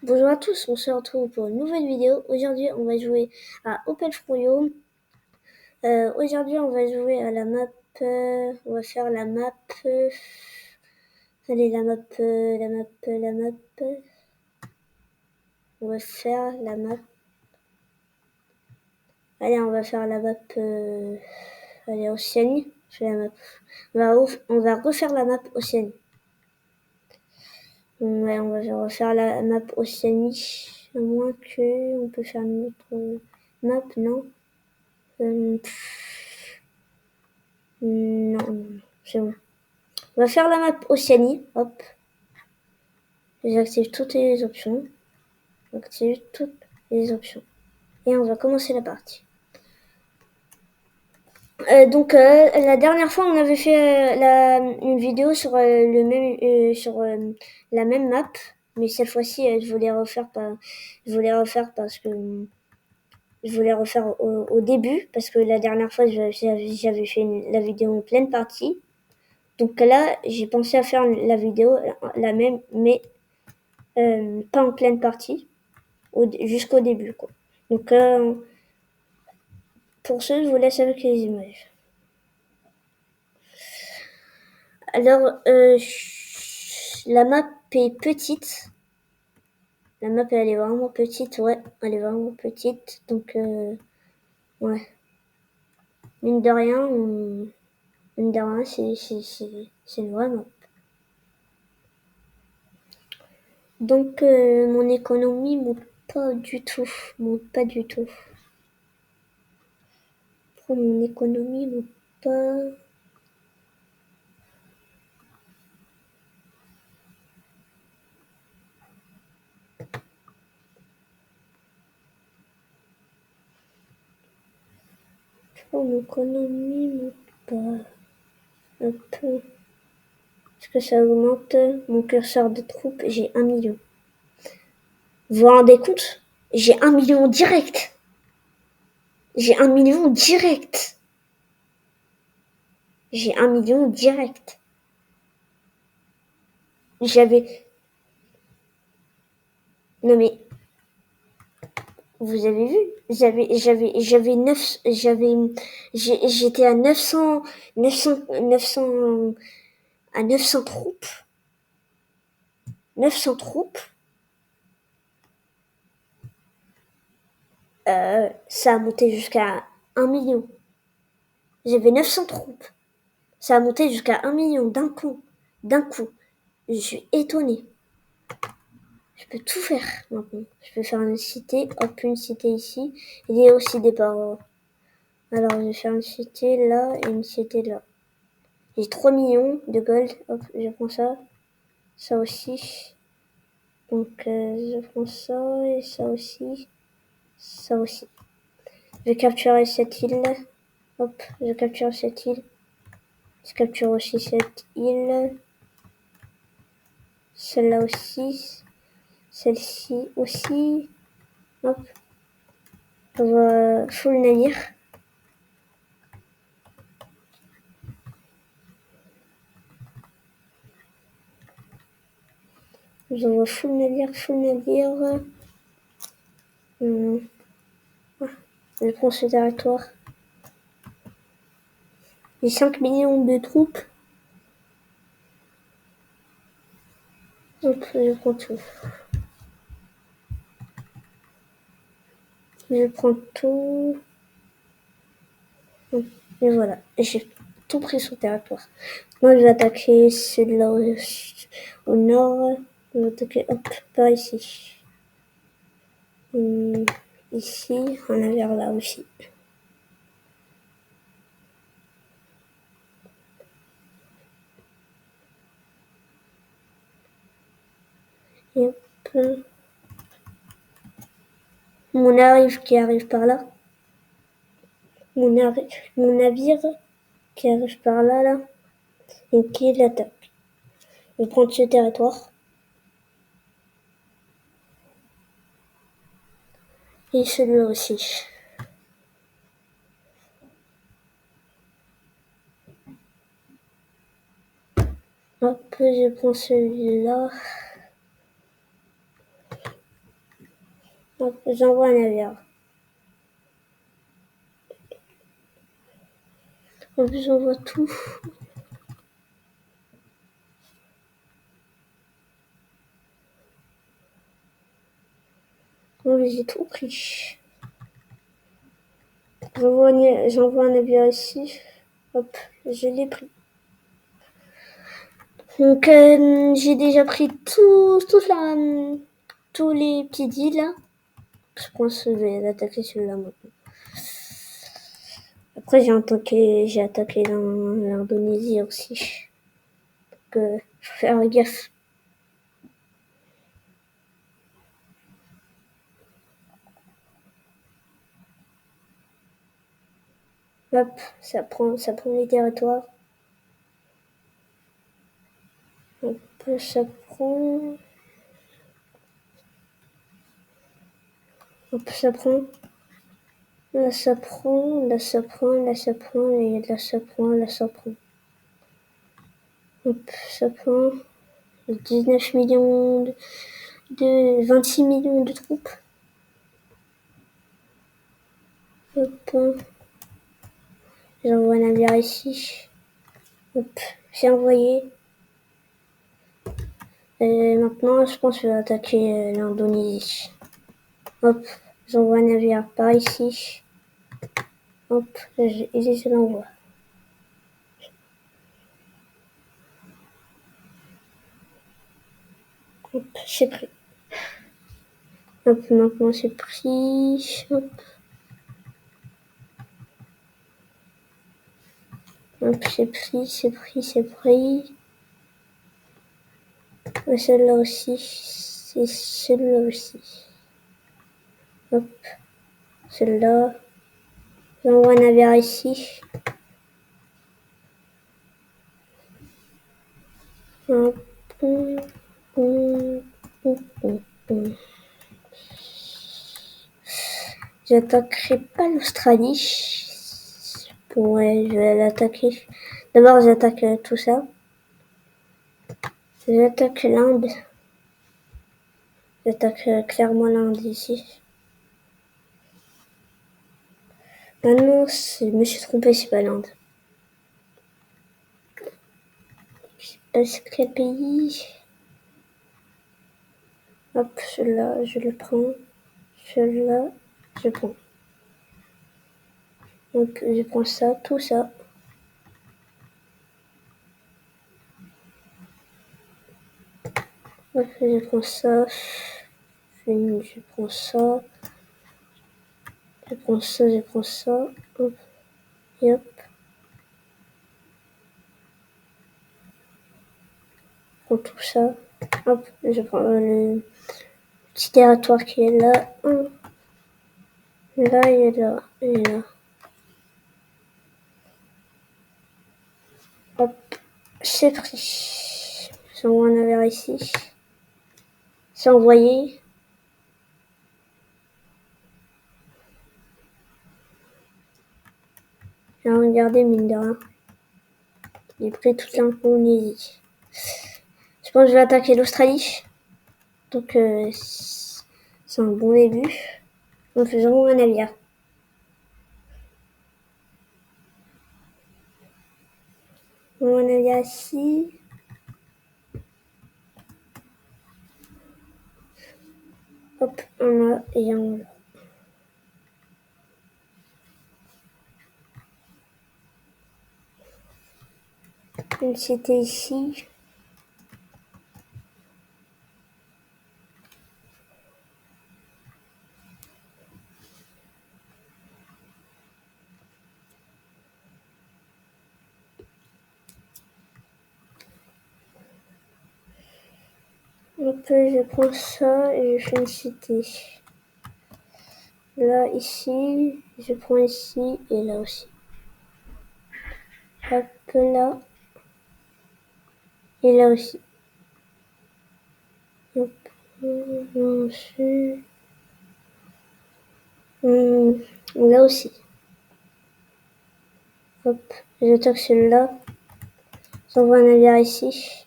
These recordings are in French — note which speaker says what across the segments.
Speaker 1: Bonjour à tous, on se retrouve pour une nouvelle vidéo. Aujourd'hui, on va jouer à Opel Froyo. Aujourd'hui, on va jouer à la map. On va faire la map. Allez, la map. On va faire la map. Allez, on va faire la map. Allez, Océanie. Je fais la map. On va refaire la map Océanie. Ouais, on va refaire la map Océanie. À moins que on peut faire une autre map, non? Non, c'est bon. On va faire la map Océanie. Hop. J'active toutes les options. J'active toutes les options. Et on va commencer la partie. Donc la dernière fois on avait fait une vidéo sur la même map, mais cette fois-ci je voulais refaire parce que je voulais refaire au début parce que la dernière fois j'avais fait la vidéo en pleine partie. Donc là j'ai pensé à faire la vidéo la même, mais pas en pleine partie, jusqu'au début quoi. Donc pour ce je vous laisse avec les images. Alors, la map est petite. La map, elle est vraiment petite, ouais. Elle est vraiment petite. Donc, ouais. Mine de rien, c'est une vraie map. Donc, mon économie monte pas du tout. Monte pas du tout. Mon économie monte pas. Mon économie monte pas. Un peu. Est-ce que ça augmente mon curseur de troupes? J'ai 1 million. Vous vous rendez compte? J'ai 1 million direct. J'ai 1 million direct. J'ai 1 million direct. J'avais... Non mais, vous avez vu? J'étais à 900, à 900 troupes. 900 troupes. Ça a monté jusqu'à 1 million. J'avais 900 troupes. Ça a monté jusqu'à 1 million d'un coup. D'un coup. Je suis étonnée. Je peux tout faire maintenant. Je peux faire une cité. Hop, une cité ici. Il y a aussi des parois. Alors, je vais faire une cité là et une cité là. J'ai 3 millions de gold. Hop, je prends ça. Ça aussi. Donc, je prends ça et ça aussi. Ça aussi. Je vais capturer cette île. Hop, je capture cette île. Je capture aussi cette île. Celle-là aussi. Celle-ci aussi. Hop. On va full navire. Je vois full navire. Je prends ce territoire. J'ai 5 millions de troupes. Hop, je prends tout. Je prends tout. Et voilà. J'ai tout pris sur territoire. Moi, je vais attaquer celui-là au nord. Je vais attaquer, hop, par ici. Ici, on a vers là aussi. Et hop. Mon arrive qui arrive par là. Mon navire qui arrive par là, là. Et qui l'attaque. Je vais prendre ce territoire. Et celui-là aussi. Hop, je prends celui-là. Hop, j'envoie un navire. Hop, j'envoie tout. Hop, j'ai tout pris. J'envoie un navire ici. Hop, je l'ai pris. Donc, j'ai déjà pris tous les petites îles là. Je pense que je vais attaquer celui-là maintenant. Après, j'ai attaqué l'Indonésie aussi. Donc, je vais faire gaffe. Hop, ça prend les territoires. Hop, ça prend. Hop, ça prend. Là, ça prend, là, ça prend, là, ça prend, et là, ça prend, là, ça prend. Hop, ça prend 19 millions de 26 millions de troupes. Hop, j'envoie un navire ici. Hop, j'ai envoyé. Et maintenant, je pense que je vais attaquer l'Indonésie. Hop, j'envoie un navire par ici. Hop, et je l'envoie. Hop, c'est pris. Hop, maintenant c'est pris. Hop. Hop, c'est pris, c'est pris, c'est pris. Et celle-là aussi. C'est celui-là aussi. Hop, celle-là. J'envoie un navire ici. Hop. J'attaquerai pas l'Australie. Ouais, je vais l'attaquer. D'abord, j'attaque tout ça. J'attaque l'Inde. J'attaque clairement l'Inde ici. Ah non, je me suis trompé, c'est pas l'Inde. Je sais pas c'est quel pays. Hop, celui-là, je le prends. Celui-là, je prends. Donc, je prends ça, tout ça. Hop, je prends ça. Je prends ça. Je prends ça, je prends ça. Hop, et hop. Je prends tout ça. Hop, je prends le petit territoire qui est là. Là, et là, et là. Hop, c'est pris. J'envoie un navire ici. C'est envoyé. J'ai regardé, mine de rien. J'ai pris toute l'Indonésie. Je pense que je vais attaquer l'Australie. Donc, c'est un bon début. En faisant un navire. Un navire ici. Hop, un là et un là. Une cité ici. Hop, je prends ça et je fais une cité. Là, ici, je prends ici et là aussi. Hop, là. Et là aussi. Hop, là aussi. Là aussi. Hop, j'attaque celui-là. J'envoie un navire ici.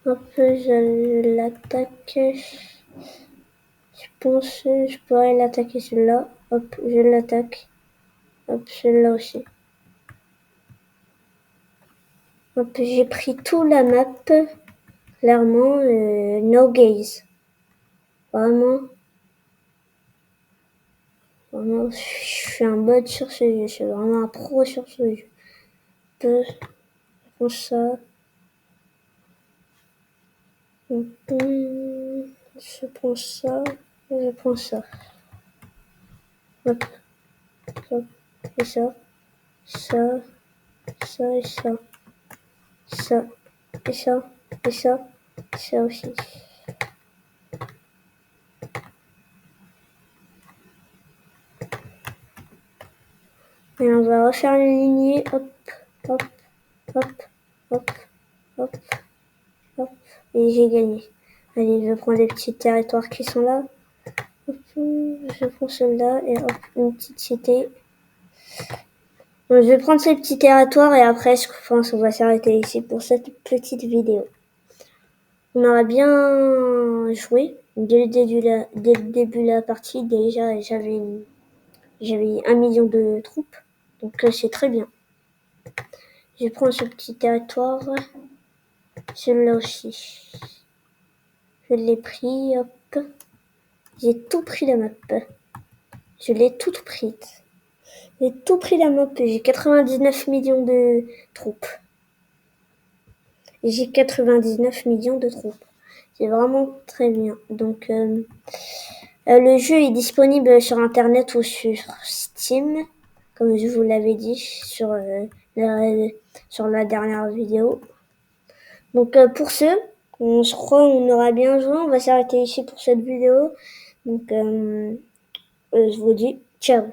Speaker 1: Hop, je l'attaque. Je pense que je pourrais l'attaquer celui-là. Hop, je l'attaque. Hop, celui-là aussi. Hop, j'ai pris tout la map. Clairement, no gaze. Vraiment, je suis un bot sur ce jeu. Je suis vraiment un pro sur ce jeu. Je prends ça. Je prends ça. Je prends ça. Hop, hop, et ça. Ça, ça et ça. Ça, et ça, et ça. Ça aussi. Et on va refaire une lignée. Hop, hop, hop, hop, hop, hop. Et j'ai gagné. Allez, je prends les petits territoires qui sont là. Hop, je prends celle-là et hop, une petite cité. Donc, je vais prendre ces petits territoires et après, je pense qu'on va s'arrêter ici pour cette petite vidéo. On aura bien joué. Dès le début de la partie, déjà, j'avais 1 million de troupes. Donc, c'est très bien. Je prends ce petit territoire. Celui-là aussi. Je l'ai pris, hop. J'ai tout pris la map. Je l'ai toute prise. J'ai tout pris la map. J'ai 99 millions de troupes. J'ai 99 millions de troupes. C'est vraiment très bien. Donc, le jeu est disponible sur Internet ou sur Steam, comme je vous l'avais dit sur la dernière vidéo. Donc, pour ce, je crois qu'on aura bien joué. On va s'arrêter ici pour cette vidéo. Donc, je vous dis ciao.